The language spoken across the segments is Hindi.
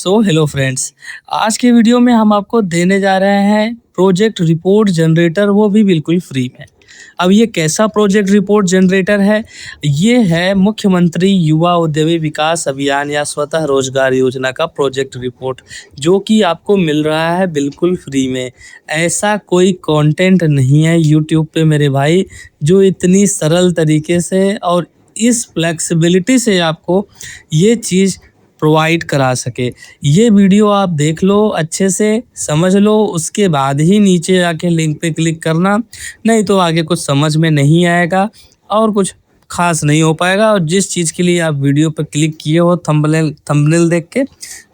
Hello friends. आज के वीडियो में हम आपको देने जा रहे हैं प्रोजेक्ट रिपोर्ट जनरेटर, वो भी बिल्कुल फ्री में। अब ये कैसा प्रोजेक्ट रिपोर्ट जनरेटर है? ये है मुख्यमंत्री युवा उद्यमी विकास अभियान या स्वतः रोजगार योजना का प्रोजेक्ट रिपोर्ट, जो कि आपको मिल रहा है बिल्कुल फ्री में। ऐसा कोई कंटेंट नहीं है यूट्यूब पे मेरे भाई, जो इतनी सरल तरीके से और इस फ्लेक्सिबिलिटी से आपको ये चीज़ प्रोवाइड करा सके। ये वीडियो आप देख लो, अच्छे से समझ लो, उसके बाद ही नीचे आके लिंक पे क्लिक करना, नहीं तो आगे कुछ समझ में नहीं आएगा और कुछ ख़ास नहीं हो पाएगा और जिस चीज़ के लिए आप वीडियो पर क्लिक किए हो थंबनेल देख के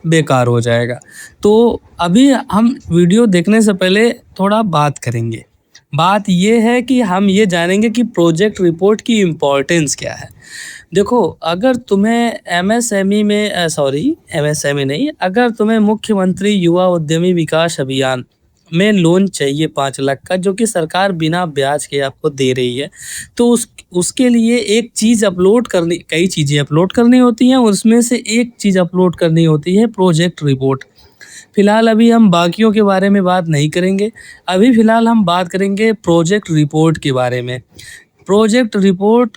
बेकार हो जाएगा। तो अभी हम वीडियो देखने से पहले थोड़ा बात करेंगे। बात ये है कि हम ये जानेंगे कि प्रोजेक्ट रिपोर्ट की इम्पोर्टेंस क्या है। देखो, अगर तुम्हें एमएसएमई में एमएसएमई नहीं, अगर तुम्हें मुख्यमंत्री युवा उद्यमी विकास अभियान में लोन चाहिए 5 लाख का, जो कि सरकार बिना ब्याज के आपको दे रही है, तो उसके लिए एक चीज़ अपलोड करनी, कई चीज़ें अपलोड करनी होती हैं, उसमें से एक चीज़ अपलोड करनी होती है प्रोजेक्ट रिपोर्ट। फिलहाल अभी हम बाकियों के बारे में बात नहीं करेंगे, अभी फ़िलहाल हम बात करेंगे प्रोजेक्ट रिपोर्ट के बारे में। प्रोजेक्ट रिपोर्ट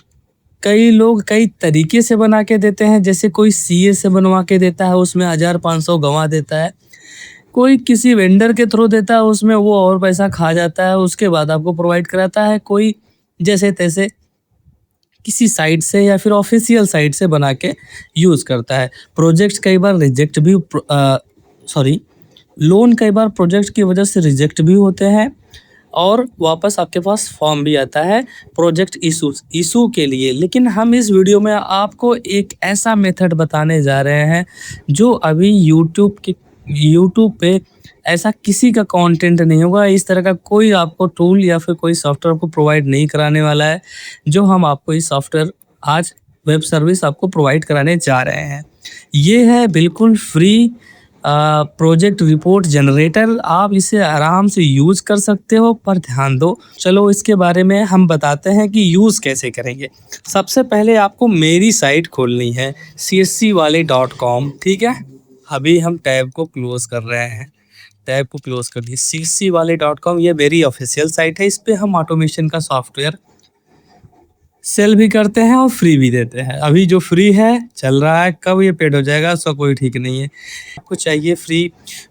कई लोग कई तरीके से बना के देते हैं, जैसे कोई सीए से बनवा के देता है, उसमें 1500 गँवा देता है। कोई किसी वेंडर के थ्रू देता है, उसमें वो और पैसा खा जाता है, उसके बाद आपको प्रोवाइड कराता है। कोई जैसे-तैसे किसी साइट से या फिर ऑफ़िशियल साइट से बना के यूज़ करता है। प्रोजेक्ट्स कई बार रिजेक्ट भी सॉरी लोन कई बार प्रोजेक्ट की वजह से रिजेक्ट भी होते हैं और वापस आपके पास फॉर्म भी आता है प्रोजेक्ट इशू के लिए। लेकिन हम इस वीडियो में आपको एक ऐसा मेथड बताने जा रहे हैं जो अभी यूट्यूब पे ऐसा किसी का कंटेंट नहीं होगा। इस तरह का कोई आपको टूल या फिर कोई सॉफ्टवेयर आपको प्रोवाइड नहीं कराने वाला है, जो हम आपको इस सॉफ्टवेयर आज वेब सर्विस आपको प्रोवाइड कराने जा रहे हैं। ये है बिल्कुल फ्री प्रोजेक्ट रिपोर्ट जनरेटर। आप इसे आराम से यूज़ कर सकते हो, पर ध्यान दो, चलो इसके बारे में हम बताते हैं कि यूज़ कैसे करेंगे। सबसे पहले आपको मेरी साइट खोलनी है cscwale.com, ठीक है। अभी हम टैब को क्लोज़ कर रहे हैं, टैब को क्लोज़ कर दिए। cscwale.com ये मेरी ऑफिशियल साइट है, इस पे हम ऑटोमेशन का सॉफ्टवेयर सेल भी करते हैं और फ्री भी देते हैं। अभी जो फ्री है चल रहा है, कब ये पेड हो जाएगा उसका कोई ठीक नहीं है। आपको चाहिए फ्री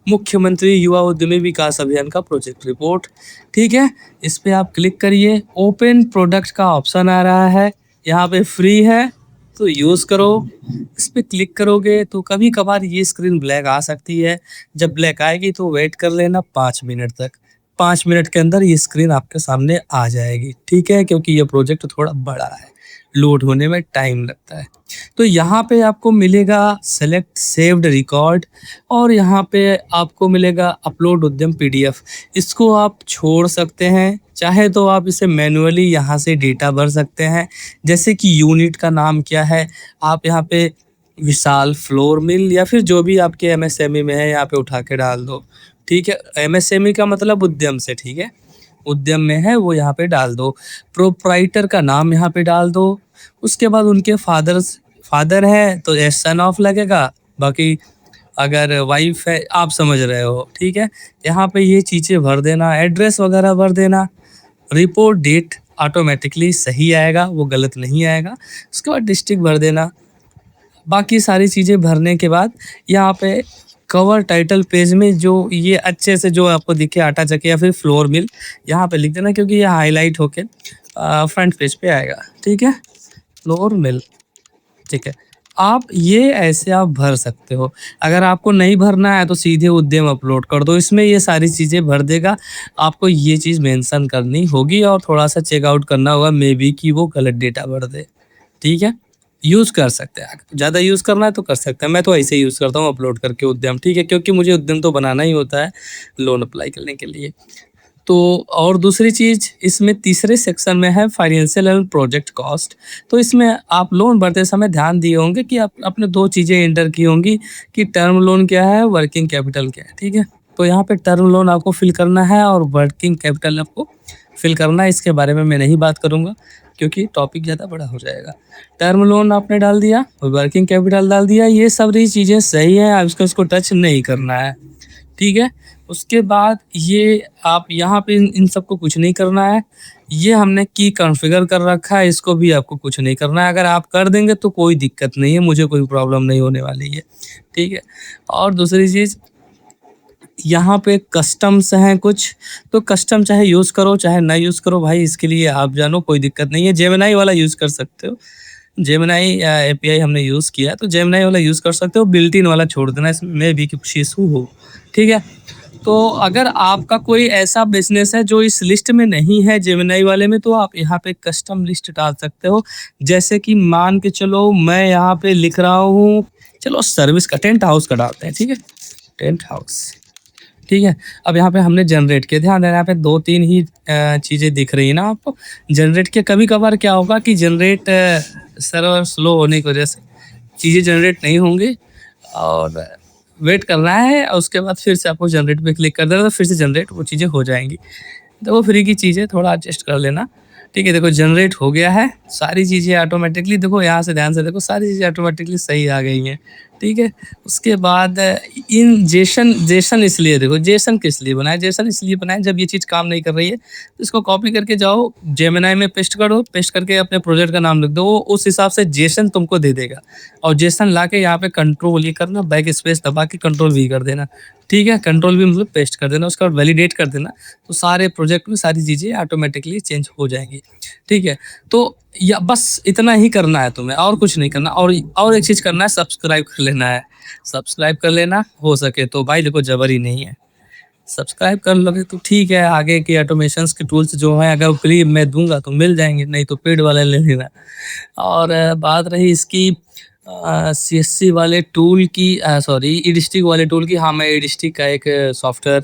मुख्यमंत्री युवा उद्यमी विकास अभियान का प्रोजेक्ट रिपोर्ट, ठीक है। इस पे आप क्लिक करिए, ओपन प्रोडक्ट का ऑप्शन आ रहा है, यहाँ पे फ्री है तो यूज़ करो। इस पे क्लिक करोगे तो कभी कभार ये स्क्रीन ब्लैक आ सकती है। जब ब्लैक आएगी तो वेट कर लेना 5 मिनट तक। 5 मिनट के अंदर ये स्क्रीन आपके सामने आ जाएगी, ठीक है, क्योंकि ये प्रोजेक्ट थोड़ा बड़ा है, लोड होने में टाइम लगता है। तो यहाँ पे आपको मिलेगा सेलेक्ट सेव्ड रिकॉर्ड और यहाँ पे आपको मिलेगा अपलोड उद्यम पीडीएफ। इसको आप छोड़ सकते हैं, चाहे तो आप इसे मैन्युअली यहाँ से डेटा भर सकते हैं, जैसे कि यूनिट का नाम क्या है, आप यहाँ पे विशाल फ्लोर मिल या फिर जो भी आपके एमएसएमई में है यहाँ पे उठा के डाल दो, ठीक है। एमएसएमई का मतलब उद्यम से, ठीक है, उद्यम में है वो यहाँ पे डाल दो। प्रोप्राइटर का नाम यहाँ पे डाल दो। उसके बाद उनके फादर है तो सन ऑफ लगेगा, बाकी अगर वाइफ है आप समझ रहे हो, ठीक है। यहाँ पे ये चीज़ें भर देना, एड्रेस वगैरह भर देना। रिपोर्ट डेट ऑटोमेटिकली सही आएगा, वो गलत नहीं आएगा। उसके बाद डिस्ट्रिक्ट भर देना। बाकी सारी चीज़ें भरने के बाद यहाँ पे कवर टाइटल पेज में जो ये अच्छे से जो आपको दिखे आटा चक्की या फिर फ्लोर मिल, यहाँ पे लिख देना, क्योंकि ये हाईलाइट होके फ्रंट पेज पे आएगा, ठीक है, फ्लोर मिल, ठीक है। आप ये ऐसे आप भर सकते हो। अगर आपको नहीं भरना है तो सीधे उद्यम अपलोड कर दो, इसमें ये सारी चीज़ें भर देगा। आपको ये चीज़ मेंशन करनी होगी और थोड़ा सा चेकआउट करना होगा, मे बी कि वो गलत डेटा भर दे, ठीक है। यूज़ कर सकते हैं, ज़्यादा यूज़ करना है तो कर सकते हैं। मैं तो ऐसे ही यूज़ करता हूँ अपलोड करके उद्यम, ठीक है, क्योंकि मुझे उद्यम तो बनाना ही होता है लोन अप्लाई करने के लिए। तो और दूसरी चीज़ इसमें तीसरे सेक्शन में है फाइनेंशियल एंड प्रोजेक्ट कॉस्ट। तो इसमें आप लोन भरते समय ध्यान दिए होंगे कि आप आपने 2 चीज़ें एंटर की होंगी कि टर्म लोन क्या है, वर्किंग कैपिटल क्या है, ठीक है। तो यहाँ पे टर्म लोन आपको फिल करना है और वर्किंग कैपिटल आपको फिल करना है। इसके बारे में मैं नहीं बात करूँगा, क्योंकि टॉपिक ज़्यादा बड़ा हो जाएगा। टर्म लोन आपने डाल दिया और वर्किंग कैपिटल डाल दिया, ये सारी चीज़ें सही हैं, अब इसको टच नहीं करना है, ठीक है। उसके बाद ये आप यहाँ पे इन सबको कुछ नहीं करना है। ये हमने की कॉन्फ़िगर कर रखा है, इसको भी आपको कुछ नहीं करना है। अगर आप कर देंगे तो कोई दिक्कत नहीं है, मुझे कोई प्रॉब्लम नहीं होने वाली है, ठीक है। और दूसरी चीज़, यहाँ पे कस्टम्स हैं कुछ, तो कस्टम चाहे यूज़ करो चाहे ना यूज़ करो भाई, इसके लिए आप जानो, कोई दिक्कत नहीं है। जेमिनी वाला यूज़ कर सकते हो, जेमिनी एपीआई हमने यूज़ किया, तो जेमिनी वाला यूज़ कर सकते हो, बिल्ट इन वाला छोड़ देना, इसमें भी कुछ इशू हो, ठीक है। तो अगर आपका कोई ऐसा बिज़नेस है जो इस लिस्ट में नहीं है जेमिनी वाले में, तो आप यहाँ पे कस्टम लिस्ट डाल सकते हो। जैसे कि मान के चलो मैं यहाँ पे लिख रहा हूँ, चलो सर्विस का, टेंट हाउस का डालते हैं, ठीक है, टेंट हाउस, ठीक है। अब यहाँ पे हमने जनरेट किया, ध्यान देना, यहाँ पे 2-3 ही चीज़ें दिख रही है ना आपको। जनरेट किया, कभी-कभार क्या होगा कि जनरेट सर्वर स्लो होने की वजह से चीज़ें जनरेट नहीं होंगी, और वेट करना है, और उसके बाद फिर से आपको जनरेट पे क्लिक कर देना, तो फिर से जनरेट वो चीज़ें हो जाएँगी। देखो फ्री की चीज़ है, थोड़ा एडजस्ट कर लेना, ठीक है। देखो जनरेट हो गया है, सारी चीज़ें ऑटोमेटिकली, देखो यहाँ से ध्यान से देखो, सारी चीज़ें ऑटोमेटिकली सही आ गई हैं, ठीक है। उसके बाद इन जेसन इसलिए, देखो जेसन किस लिए बनाया, जेसन इसलिए बनाया, जब ये चीज़ काम नहीं कर रही है तो इसको कॉपी करके जाओ जेमिनी में पेस्ट करो, पेस्ट करके अपने प्रोजेक्ट का नाम लिख दो, वो उस हिसाब से जेसन तुमको दे देगा। और जेसन ला के यहाँ पे कंट्रोल ये करना, बैक स्पेस दबा के कंट्रोल वी कर देना, ठीक है। कंट्रोल वी मतलब पेस्ट कर देना, उसके बाद वैलिडेट कर देना, तो सारे प्रोजेक्ट में सारी चीज़ें ऑटोमेटिकली चेंज हो जाएंगी, ठीक है। तो या बस इतना ही करना है तुम्हें, और कुछ नहीं करना। और एक चीज़ करना है, सब्सक्राइब कर लेना है, सब्सक्राइब कर लेना हो सके तो भाई, देखो जबर ही नहीं है, सब्सक्राइब कर लोगे तो ठीक है, आगे के ऑटोमेशंस के टूल्स जो हैं अगर फ्री मैं दूंगा तो मिल जाएंगे, नहीं तो पेड वाले ले लेना। और बात रही इसकी सीएससी वाले टूल की, सॉरी ईडिस्टिक वाले टूल की, हाँ मैं ईडिस्टिक का एक सॉफ्टवेयर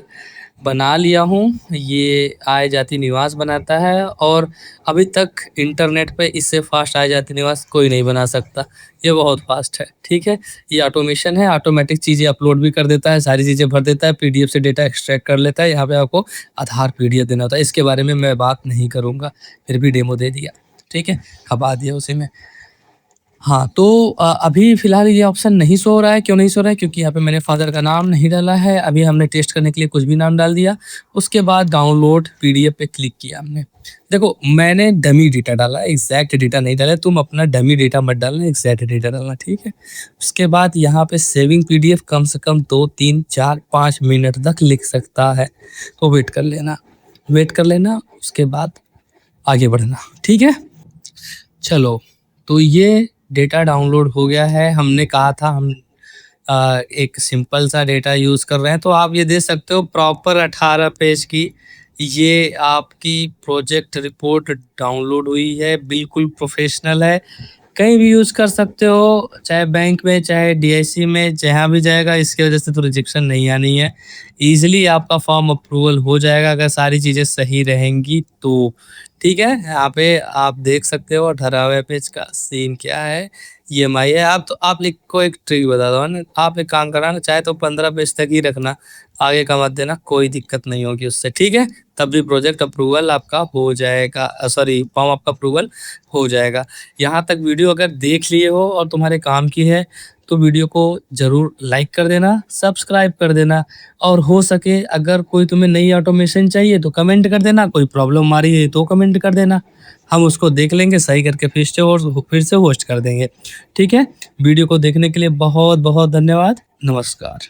बना लिया हूँ, ये आय जाति निवास बनाता है, और अभी तक इंटरनेट पे इससे फास्ट आय जाति निवास कोई नहीं बना सकता, ये बहुत फास्ट है, ठीक है। ये ऑटोमेशन है, ऑटोमेटिक चीज़ें अपलोड भी कर देता है, सारी चीज़ें भर देता है, पीडीएफ से डेटा एक्सट्रैक्ट कर लेता है। यहाँ पे आपको आधार पीडीएफ देना होता है, इसके बारे में मैं बात नहीं करूँगा, फिर भी डेमो दे दिया, ठीक है, खपा दिया उसी में। हाँ, तो अभी फ़िलहाल ये ऑप्शन नहीं शो हो रहा है, क्यों नहीं शो रहा है? क्योंकि यहाँ पे मैंने फ़ादर का नाम नहीं डाला है, अभी हमने टेस्ट करने के लिए कुछ भी नाम डाल दिया, उसके बाद डाउनलोड पीडीएफ पे क्लिक किया हमने। देखो मैंने डमी डेटा डाला, एग्ज़ैक्ट डेटा नहीं डाला, तुम अपना डमी डेटा मत डालना, एग्ज़ैक्ट डेटा डालना, ठीक है? उसके बाद यहाँ पे सेविंग पीडीएफ कम से कम 2, 3, 4, 5 मिनट तक लिख सकता है, तो वेट कर लेना, उसके बाद आगे बढ़ना, ठीक है? चलो, तो ये डेटा डाउनलोड हो गया है, हमने कहा था हम एक सिंपल सा डेटा यूज़ कर रहे हैं, तो आप ये देख सकते हो प्रॉपर 18 पेज की ये आपकी प्रोजेक्ट रिपोर्ट डाउनलोड हुई है, बिल्कुल प्रोफेशनल है, कहीं भी यूज़ कर सकते हो, चाहे बैंक में, चाहे डीआईसी में, जहाँ भी जाएगा, इसकी वजह से तो रिजेक्शन नहीं आनी है। ईज़िली आपका फॉर्म अप्रूवल हो जाएगा अगर सारी चीज़ें सही रहेंगी तो, ठीक है। यहाँ पे आप देख सकते हो 18वें पेज का सीन क्या है, ईएमआई है। आप लिख को एक ट्रिक बताता हूँ ना, आप एक काम करना ना, चाहे तो 15 पेज तक ही रखना, आगे का मत देना, कोई दिक्कत नहीं होगी उससे, ठीक है। तब भी प्रोजेक्ट अप्रूवल आपका हो जाएगा, सॉरी फॉर्म आपका अप्रूवल हो जाएगा। यहाँ तक वीडियो अगर देख लिए हो और तुम्हारे काम की है तो वीडियो को ज़रूर लाइक कर देना, सब्सक्राइब कर देना, और हो सके अगर कोई तुम्हें नई ऑटोमेशन चाहिए तो कमेंट कर देना, कोई प्रॉब्लम आ रही है तो कमेंट कर देना, हम उसको देख लेंगे, सही करके फिर से होस्ट कर देंगे, ठीक है। वीडियो को देखने के लिए बहुत बहुत धन्यवाद, नमस्कार।